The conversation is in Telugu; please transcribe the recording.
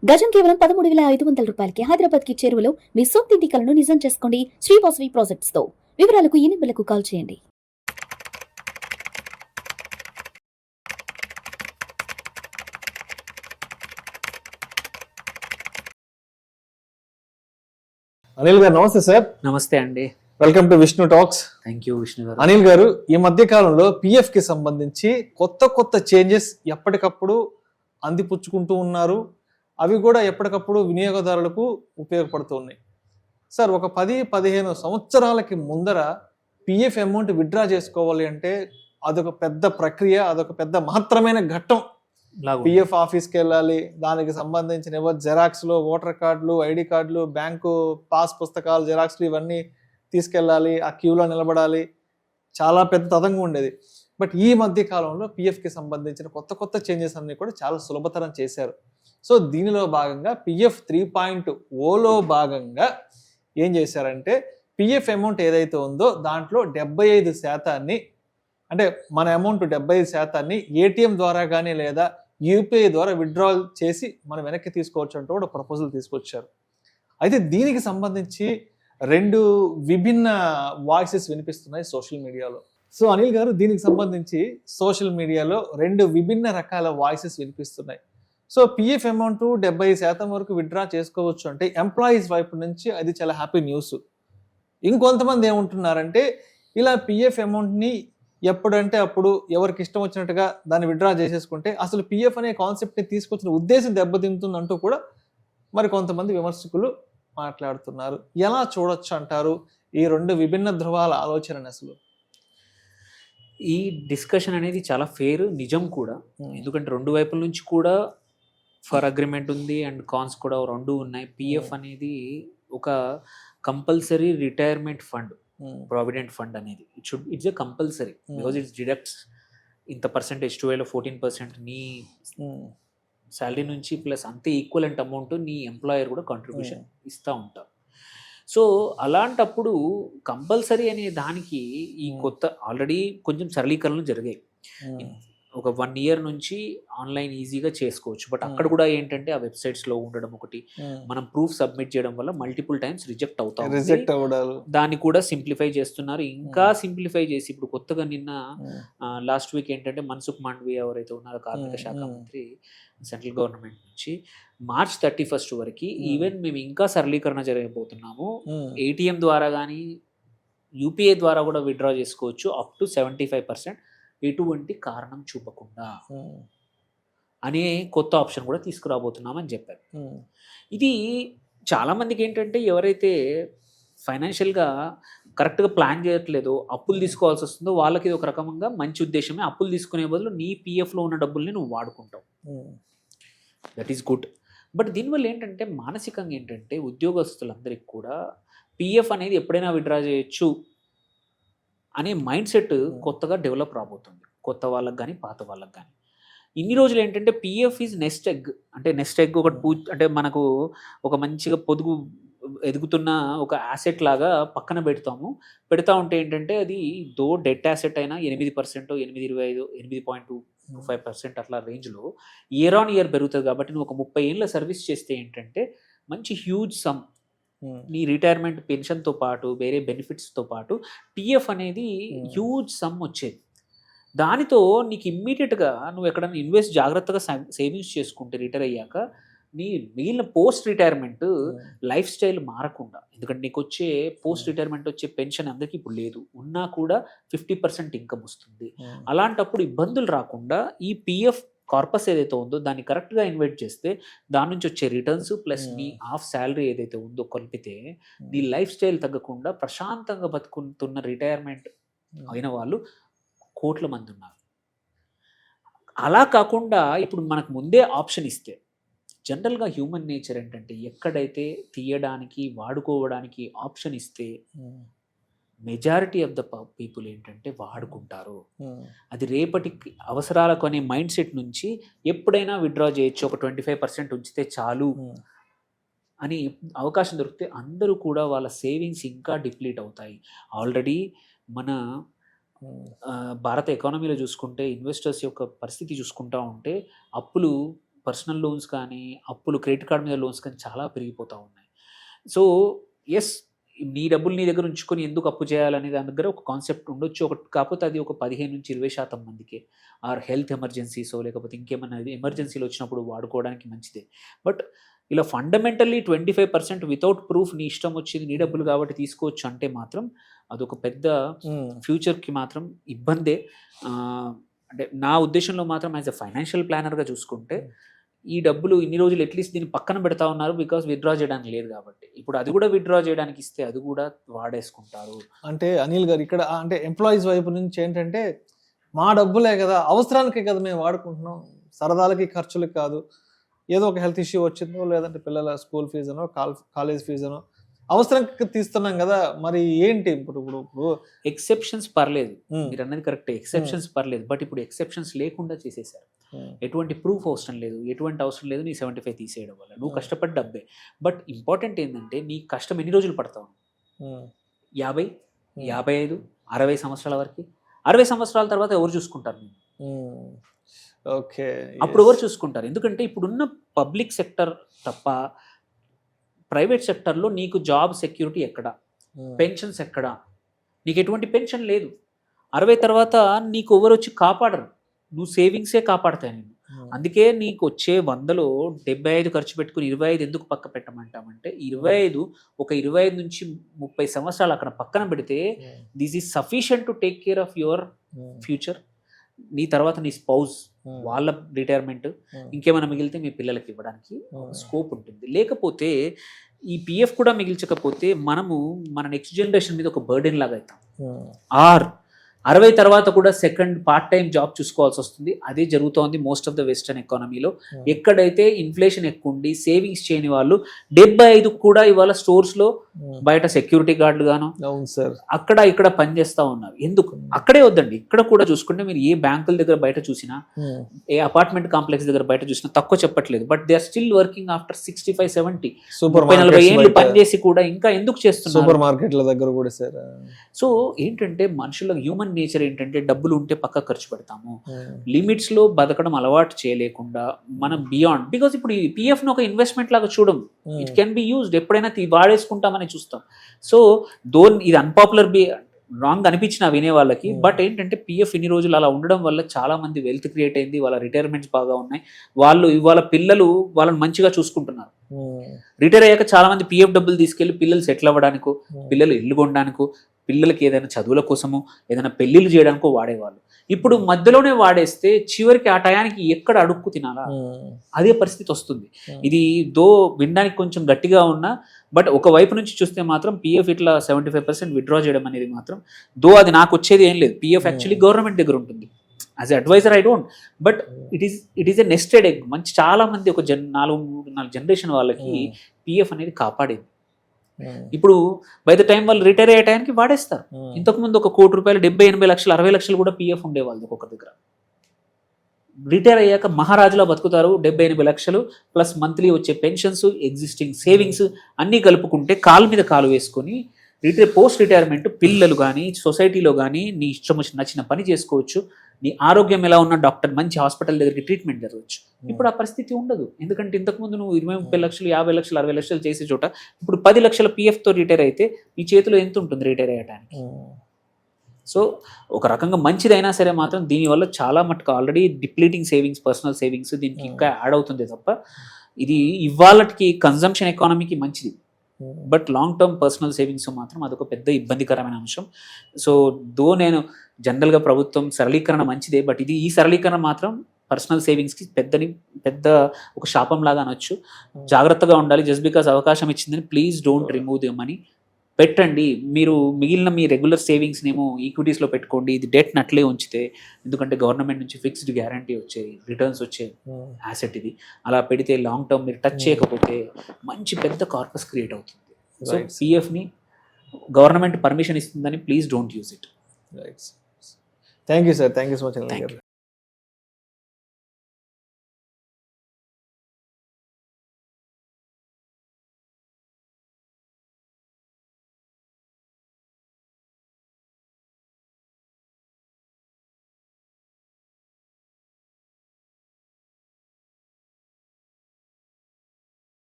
గజం కేవలం 13,500 రూపాయలకి హైదరాబాద్కి చేరువలో మీ సొంతింటి కలను నిజం చేసుకోండి శ్రీ వాసవి ప్రాజెక్ట్స్ తో. వివరాలకు ఈ నెంబర్లకు కాల్ చేయండి. అనిల్ గారు నమస్తే సార్. నమస్తే అండి. Welcome to Vishnu talks. Thank you Vishnu గారు. అనిల్ గారు, ఈ మధ్య కాలంలో పిఎఫ్ కి సంబంధించి కొత్త చేంజెస్ ఎప్పటికప్పుడు అందిపుచ్చుకుంటూ ఉన్నారు. అవి కూడా ఎప్పటికప్పుడు వినియోగదారులకు ఉపయోగపడుతూ ఉన్నాయి. సార్, ఒక 10-15 సంవత్సరాలకి ముందర పిఎఫ్ అమౌంట్ విత్డ్రా చేసుకోవాలి అంటే అదొక పెద్ద ప్రక్రియ, అదొక పెద్ద మహత్తరమైన ఘట్టం. పిఎఫ్ ఆఫీస్కి వెళ్ళాలి, దానికి సంబంధించిన జెరాక్స్లు, ఓటర్ కార్డులు, ఐడి కార్డులు, బ్యాంకు పాస్ పుస్తకాలు, జెరాక్స్లు ఇవన్నీ తీసుకెళ్ళాలి, ఆ క్యూలో నిలబడాలి. చాలా పెద్ద తతంగం ఉండేది. బట్ ఈ మధ్య కాలంలో పిఎఫ్కి సంబంధించిన కొత్త చేంజెస్ అన్ని కూడా చాలా సులభతరం చేశారు. సో దీనిలో భాగంగా పిఎఫ్ 3.0లో భాగంగా ఏం చేశారంటే, పిఎఫ్ అమౌంట్ ఏదైతే ఉందో దాంట్లో 75% అంటే మన అమౌంట్ 75% ఏటీఎం ద్వారా కానీ లేదా యూపీఐ ద్వారా విత్డ్రాల్ చేసి మనం వెనక్కి తీసుకోవచ్చు అంటూ కూడా ప్రపోజల్ తీసుకొచ్చారు. అయితే దీనికి సంబంధించి 2 విభిన్న వాయిసెస్ వినిపిస్తున్నాయి సోషల్ మీడియాలో. సో అనిల్ గారు, దీనికి సంబంధించి సోషల్ మీడియాలో 2 విభిన్న రకాల వాయిసెస్ వినిపిస్తున్నాయి. సో పిఎఫ్ అమౌంట్ 70% వరకు విత్డ్రా చేసుకోవచ్చు అంటే ఎంప్లాయీస్ వైపు నుంచి అది చాలా హ్యాపీ న్యూస్. ఇంకొంతమంది ఏమంటున్నారంటే, ఇలా పిఎఫ్ అమౌంట్ని ఎప్పుడంటే అప్పుడు ఎవరికి ఇష్టం వచ్చినట్టుగా దాన్ని విత్డ్రా చేసేసుకుంటే అసలు పిఎఫ్ అనే కాన్సెప్ట్ని తీసుకొచ్చిన ఉద్దేశం దెబ్బతింటుందంటూ కూడా మరి కొంతమంది విమర్శకులు మాట్లాడుతున్నారు. ఎలా చూడొచ్చు అంటారు ఈ 2 విభిన్న ధృవాల ఆలోచనని? అసలు ఈ డిస్కషన్ అనేది చాలా ఫెయిర్, నిజం కూడా. ఎందుకంటే 2 వైపుల నుంచి కూడా ఫర్ అగ్రిమెంట్ ఉంది అండ్ కాన్స్ కూడా 2 ఉన్నాయి. పిఎఫ్ అనేది ఒక compulsory retirement fund, provident fund అనేది it's a compulsory because it's deducts ఇంత పర్సెంటేజ్, 12-14% నీ శాలరీ నుంచి ప్లస్ అంతే ఈక్వలెంట్ అమౌంట్ నీ ఎంప్లాయర్ కూడా కాంట్రిబ్యూషన్ ఇస్తూ ఉంటారు. సో అలాంటప్పుడు కంపల్సరీ అనే దానికి ఈ ఆల్రెడీ కొంచెం సరళీకరణలు జరిగాయి. ఒక 1 year నుంచి ఆన్లైన్ ఈజీగా చేసుకోవచ్చు. బట్ అక్కడ కూడా ఏంటంటే ఆ వెబ్సైట్స్లో ఉండడం ఒకటి, మనం ప్రూఫ్ సబ్మిట్ చేయడం వల్ల మల్టిపుల్ టైమ్స్ రిజెక్ట్ అవుతాం. దాన్ని కూడా సింప్లిఫై చేస్తున్నారు. ఇంకా సింప్లిఫై చేసి ఇప్పుడు కొత్తగా నిన్న లాస్ట్ వీక్ ఏంటంటే మన్సుఖ్ మాండవీయ ఎవరైతే ఉన్నారో కార్మిక శాఖ మంత్రి సెంట్రల్ గవర్నమెంట్ నుంచి March 31st వరకు ఈవెన్ మేము ఇంకా సరళీకరణ జరగబోతున్నాము. ఏటీఎం ద్వారా కానీ యూపీఐ ద్వారా కూడా విత్డ్రా చేసుకోవచ్చు అప్ టు 75% ఎటువంటి కారణం చూపకుండా అనే కొత్త ఆప్షన్ కూడా తీసుకురాబోతున్నామని చెప్పారు. ఇది చాలామందికి ఏంటంటే ఎవరైతే ఫైనాన్షియల్గా కరెక్ట్గా ప్లాన్ చేయట్లేదో, అప్పులు తీసుకోవాల్సి వస్తుందో వాళ్ళకి ఇది ఒక రకంగా మంచి ఉద్దేశమే. అప్పులు తీసుకునే బదులు నీ పిఎఫ్లో ఉన్న డబ్బుల్ని నువ్వు వాడుకుంటావు, దట్ ఈస్ గుడ్. బట్ దీనివల్ల ఏంటంటే మానసికంగా ఏంటంటే ఉద్యోగస్తులందరికీ కూడా పిఎఫ్ అనేది ఎప్పుడైనా విత్డ్రా చేయొచ్చు అనే మైండ్ సెట్ కొత్తగా డెవలప్ రాబోతుంది, కొత్త వాళ్ళకి కానీ పాత వాళ్ళకి కానీ. ఇన్ని రోజులు ఏంటంటే పిఎఫ్ ఈజ్ నెస్ట్ ఎగ్, అంటే నెస్ట్ ఎగ్ ఒకటి అంటే మనకు ఒక మంచిగా పొదుగు ఎదుగుతున్న ఒక యాసెట్ లాగా పక్కన పెడతా ఉంటే ఏంటంటే అది డెట్ యాసెట్ అయినా 8%, 8.25, 8.25% అట్లా రేంజ్లో ఇయర్ ఆన్ ఇయర్ పెరుగుతుంది. కాబట్టి నువ్వు ఒక 30 ఏళ్ళ సర్వీస్ చేస్తే ఏంటంటే మంచి హ్యూజ్ సమ్ నీ రిటైర్మెంట్ పెన్షన్తో పాటు వేరే బెనిఫిట్స్తో పాటు పిఎఫ్ అనేది హ్యూజ్ సమ్ వచ్చేది. దానితో నీకు ఇమ్మీడియట్గా నువ్వు ఎక్కడైనా ఇన్వెస్ట్ జాగ్రత్తగా సేవింగ్స్ చేసుకుంటే రిటైర్ అయ్యాక నీ మిగిలిన పోస్ట్ రిటైర్మెంట్ లైఫ్ స్టైల్ మారకుండా, ఎందుకంటే నీకు వచ్చే పోస్ట్ రిటైర్మెంట్ వచ్చే పెన్షన్ అందరికీ ఇప్పుడు లేదు, ఉన్నా కూడా 50% ఇన్కమ్ వస్తుంది. అలాంటప్పుడు ఇబ్బందులు రాకుండా ఈ పిఎఫ్ కార్పస్ ఏదైతే ఉందో దాన్ని కరెక్ట్గా ఇన్వెస్ట్ చేస్తే దాని నుంచి వచ్చే రిటర్న్స్ ప్లస్ నీ హాఫ్ శాలరీ ఏదైతే ఉందో కలిపితే నీ లైఫ్ స్టైల్ తగ్గకుండా ప్రశాంతంగా బతుకుతున్న రిటైర్మెంట్ అయిన వాళ్ళు కోట్ల మంది ఉన్నారు. అలా కాకుండా ఇప్పుడు మనకు ముందే ఆప్షన్ ఇస్తే, జనరల్గా హ్యూమన్ నేచర్ ఏంటంటే ఎక్కడైతే తీయడానికి వాడుకోవడానికి ఆప్షన్ ఇస్తే మెజారిటీ ఆఫ్ ద పీపుల్ ఏంటంటే వాడుకుంటారు. అది రేపటికి అవసరాలకు అనే మైండ్ సెట్ నుంచి ఎప్పుడైనా విత్డ్రా చేయొచ్చు, ఒక 25% ఉంచితే చాలు అని అవకాశం దొరికితే అందరూ కూడా వాళ్ళ సేవింగ్స్ ఇంకా డిప్లీట్ అవుతాయి. ఆల్రెడీ మన భారత ఎకానమీలో చూసుకుంటే ఇన్వెస్టర్స్ యొక్క పరిస్థితి చూసుకుంటా ఉంటే అప్పులు పర్సనల్ లోన్స్ కానీ, అప్పులు క్రెడిట్ కార్డ్ మీద లోన్స్ కానీ చాలా పెరిగిపోతూ ఉన్నాయి. సో ఎస్, నీ డబ్బులు నీ దగ్గర ఉంచుకొని ఎందుకు అప్పు చేయాలనే దాని దగ్గర ఒక కాన్సెప్ట్ ఉండొచ్చు. కాకపోతే అది ఒక 15-20% మందికి, ఆర్ హెల్త్ ఎమర్జెన్సీసో లేకపోతే ఇంకేమన్నా ఎమర్జెన్సీలు వచ్చినప్పుడు వాడుకోవడానికి మంచిదే. బట్ ఇలా ఫండమెంటల్లీ 25% వితౌట్ ప్రూఫ్ నీ ఇష్టం వచ్చింది నీ డబ్బులు కాబట్టి తీసుకోవచ్చు అంటే మాత్రం అదొక పెద్ద ఫ్యూచర్కి మాత్రం ఇబ్బందే. అంటే నా ఉద్దేశంలో మాత్రం యాజ్ ఎ ఫైనాన్షియల్ ప్లానర్గా చూసుకుంటే ఈ డబ్బులు ఇన్ని రోజులు అట్లీస్ట్ దీన్ని పక్కన పెడతా ఉన్నారు, బికాస్ విత్డ్రా చేయడానికి లేదు కాబట్టి. ఇప్పుడు అది కూడా విత్డ్రా చేయడానికి ఇస్తే అది కూడా వాడేసుకుంటారు. అంటే అనిల్ గారు ఇక్కడ అంటే ఎంప్లాయీస్ వైపు నుంచి ఏంటంటే మా డబ్బులే కదా, అవసరానికే కదా మేము వాడుకుంటున్నాం, సరదాలకి ఖర్చులకి కాదు. ఏదో ఒక హెల్త్ ఇష్యూ వచ్చిందో లేదంటే పిల్లల స్కూల్ ఫీజునో కాలేజ్ ఫీజునో అవసరంకి తీస్తున్నాం కదా, మరి ఏంటి ఇప్పుడు ఎక్సెప్షన్స్ పర్లేదు, మీరు అన్నది కరెక్ట్, ఎక్సెప్షన్స్ పర్లేదు. బట్ ఇప్పుడు ఎక్సెప్షన్స్ లేకుండా చేసేసారు. ఎటువంటి ప్రూఫ్ అవసరం లేదు, ఎటువంటి అవసరం లేదు నీ 75 తీసేయడం వల్ల. నువ్వు కష్టపడి డబ్బే. బట్ ఇంపార్టెంట్ ఏంటంటే నీ కష్టం ఎన్ని రోజులు పడతావు? 50, 55, 60 సంవత్సరాల వరకు. 60 సంవత్సరాల తర్వాత ఎవరు చూసుకుంటారు నేను? ఓకే, అప్పుడు ఎవరు చూసుకుంటారు? ఎందుకంటే ఇప్పుడున్న పబ్లిక్ సెక్టర్ తప్ప ప్రైవేట్ సెక్టర్లో నీకు జాబ్ సెక్యూరిటీ ఎక్కడ, పెన్షన్స్ ఎక్కడ? నీకు ఎటువంటి పెన్షన్ లేదు. 60 తర్వాత నీకు ఎవరు వచ్చి కాపాడరు, నువ్వు సేవింగ్సే కాపాడతాయి నేను. అందుకే నీకు వచ్చే 100లో 75 ఖర్చు పెట్టుకుని 25 ఎందుకు పక్క పెట్టమంటామంటే 25 నుంచి 30 సంవత్సరాలు అక్కడ పక్కన పెడితే this is sufficient to take care of your future. నీ తర్వాత నీ స్పౌజ్ వాళ్ళ రిటైర్మెంట్, ఇంకేమైనా మిగిలితే మీ పిల్లలకి ఇవ్వడానికి స్కోప్ ఉంటుంది. లేకపోతే ఈ పిఎఫ్ కూడా మిగిల్చకపోతే మనము మన నెక్స్ట్ జనరేషన్ మీద ఒక బర్డెన్ లాగా అవుతాం. 60 తర్వాత కూడా సెకండ్ పార్ట్ టైం జాబ్ చూసుకోవాల్సి వస్తుంది. అదే జరుగుతోంది మోస్ట్ ఆఫ్ ద వెస్టర్న్ ఎకానమీలో. ఎక్కడైతే ఇన్ఫ్లేషన్ ఎక్కువ ఉండి సేవింగ్స్ చేయని వాళ్ళు 75 కూడా ఇవాళ స్టోర్స్లో బయట సెక్యూరిటీ గార్డులు గాను అక్కడ ఇక్కడ పనిచేస్తూ ఉన్నారు. ఎందుకు? అక్కడే వద్దండి, ఇక్కడ కూడా చూసుకుంటే మీరు ఏ బ్యాంకుల దగ్గర బయట చూసినా, ఏ అపార్ట్మెంట్ కాంప్లెక్స్ దగ్గర బయట చూసినా తక్కువ చెప్పట్లేదు. But they are still working after 65, 70, 40 ఏళ్ళు పనిచేసి కూడా ఇంకా ఎందుకు చేస్తున్నారు? సూపర్ మార్కెట్ల దగ్గర కూడా సార్. సో ఏంటంటే మనుషుల హ్యూమన్ నేచర్ ఏంటంటే డబ్బులు ఉంటే పక్క ఖర్చు పెడతాము. లిమిట్స్ లో బతకడం అలవాటు చేయలేకుండా మనం బియాండ్, బికాస్ ఇప్పుడు ఈ పిఎఫ్ ను ఒక ఇన్వెస్ట్మెంట్ లాగా చూడం. ఇట్ కెన్ బి యూజ్డ్, ఎప్పుడైనా వాడేసుకుంటామని చూస్తాం. సో ఇది అన్పాపులర్ రాంగ్ అనిపించిన వినే వాళ్ళకి. బట్ ఏంటంటే పిఎఫ్ ఇన్ని రోజులు అలా ఉండడం వల్ల చాలా మంది వెల్త్ క్రియేట్ అయింది, వాళ్ళ రిటైర్మెంట్స్ బాగా ఉన్నాయి, వాళ్ళు ఇవాళ పిల్లలు వాళ్ళని మంచిగా చూసుకుంటున్నారు. రిటైర్ అయ్యాక చాలా మంది పిఎఫ్ డబ్బులు తీసుకెళ్లి పిల్లలు సెటిల్ అవ్వడానికో, పిల్లలు ఇల్లు కొనడానికో, పిల్లలకి ఏదైనా చదువుల కోసమో, ఏదైనా పెళ్లిళ్ళు చేయడానికో వాడేవాళ్ళు. ఇప్పుడు మధ్యలోనే వాడేస్తే చివరికి ఆ టయానికి ఎక్కడ అడుక్కు తినాలా అదే పరిస్థితి వస్తుంది. ఇది వినడానికి కొంచెం గట్టిగా ఉన్నా, బట్ ఒక వైపు నుంచి చూస్తే మాత్రం పిఎఫ్ ఇట్లా 75% విత్డ్రా చేయడం అనేది మాత్రం అది నాకు వచ్చేది ఏం లేదు. పిఎఫ్ యాక్చువల్లీ గవర్నమెంట్ దగ్గర ఉంటుంది. As a adviser I don't, but it is a nested egg. మంచి చాలా మంది ఒక 4 జనరేషన్ వాళ్ళకి పిఎఫ్ అనేది కాపాడేది. ఇప్పుడు బై ద టైం వాళ్ళు రిటైర్ అయ్యే టైంకి వాడేస్తారు. ఇంతకుముందు ఒక ₹1 కోటి 70-80 లక్షలు 60 లక్షలు కూడా పిఎఫ్ ఉండేవాళ్ళు ఒక్కొక్క దగ్గర. రిటైర్ అయ్యాక మహారాజులా బతుకుతారు. 70-80 లక్షలు ప్లస్ మంత్లీ వచ్చే పెన్షన్స్, ఎగ్జిస్టింగ్ సేవింగ్స్ అన్నీ కలుపుకుంటే కాలు మీద కాలు వేసుకొని పోస్ట్ రిటైర్మెంట్ పిల్లలు కానీ సొసైటీలో కానీ నీ ఇష్టం నచ్చిన పని చేసుకోవచ్చు. నీ ఆరోగ్యం ఎలా ఉన్న డాక్టర్ మంచి హాస్పిటల్ దగ్గరికి ట్రీట్మెంట్ జరగవచ్చు. ఇప్పుడు ఆ పరిస్థితి ఉండదు. ఎందుకంటే ఇంతకుముందు నువ్వు 20-30 లక్షలు 50 లక్షలు 60 లక్షలు చేసే చోట ఇప్పుడు 10 లక్షల పిఎఫ్తో రిటైర్ అయితే నీ చేతిలో ఎంత ఉంటుంది రిటైర్ అయ్యడానికి? సో ఒక రకంగా మంచిదైనా సరే మాత్రం దీనివల్ల చాలా మటుకు already depleting savings, personal savings దీనికి ఇంకా యాడ్ అవుతుంది తప్ప ఇది ఇవాళకి కన్జంప్షన్ ఎకానమీకి మంచిది. But long term personal savings మాత్రం అదొక పెద్ద ఇబ్బందికరమైన అంశం. సో నేను జనరల్గా ప్రభుత్వం సరళీకరణ మంచిదే, బట్ ఈ సరళీకరణ మాత్రం పర్సనల్ సేవింగ్స్కి పెద్ద ఒక శాపం లాగా అనొచ్చు. జాగ్రత్తగా ఉండాలి. జస్ట్ బికాస్ అవకాశం ఇచ్చిందని please don't remove the money. పెట్టండి. మీరు మిగిలిన మీ రెగ్యులర్ సేవింగ్స్నేమో ఈక్విటీస్లో పెట్టుకోండి. ఇది డెట్ని అట్లే ఉంచితే, ఎందుకంటే గవర్నమెంట్ నుంచి ఫిక్స్డ్ గ్యారంటీ వచ్చే రిటర్న్స్ వచ్చే యాసెట్ ఇది. అలా పెడితే లాంగ్ టర్మ్ మీరు టచ్ చేయకపోతే మంచి పెద్ద కార్పస్ క్రియేట్ అవుతుంది. సో పిఎఫ్ని గవర్నమెంట్ పర్మిషన్ ఇస్తుందని please don't use it. Thank you sir. Thank you so much.